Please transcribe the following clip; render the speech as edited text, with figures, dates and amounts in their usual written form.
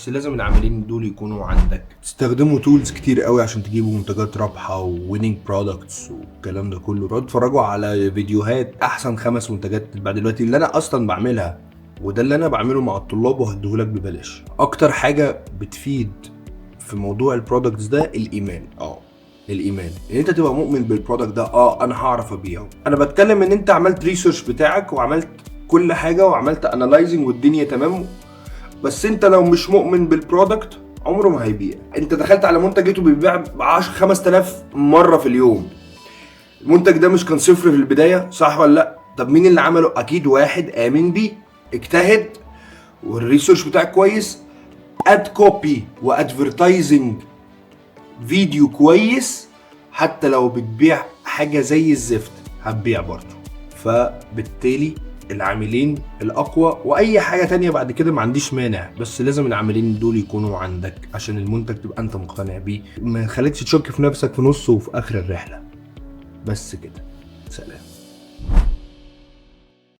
بس لازم العاملين دول يكونوا عندك. تستخدموا تولز كتير قوي عشان تجيبوا منتجات رابحه وويننج برودكتس والكلام ده كله. روحوا اتفرجوا على فيديوهات احسن 5 منتجات تتباع دلوقتي اللي انا اصلا بعملها، وده اللي انا بعمله مع الطلاب وهديهولك ببلاش. اكتر حاجه بتفيد في موضوع البرودكتس ده الايمان. الايمان ان انت تبقى مؤمن بالبرودكت ده. انا هعرف ابيعه. انا بتكلم ان انت عملت ريسيرش بتاعك وعملت كل حاجه وعملت انالايزنج والدنيا تمام، بس انت لو مش مؤمن بالبرودكت عمره ما هيبيع. انت دخلت على منتج لقيته بيبيع ب 5000 مره في اليوم، المنتج ده مش كان صفر في البدايه، صح ولا لا؟ طب مين اللي عمله؟ اكيد واحد امن بيه، اجتهد، والريسيرش بتاعك كويس، اد كوبي وادفرتايزنج فيديو كويس. حتى لو بتبيع حاجه زي الزفت هتبيع برضه. فبالتالي العاملين الاقوى، واي حاجه تانية بعد كده ما عنديش مانع، بس لازم العاملين دول يكونوا عندك عشان المنتج تبقى انت مقتنع بيه، ما يخليكش تشك في نفسك في نص وفي اخر الرحله. بس كده، سلام.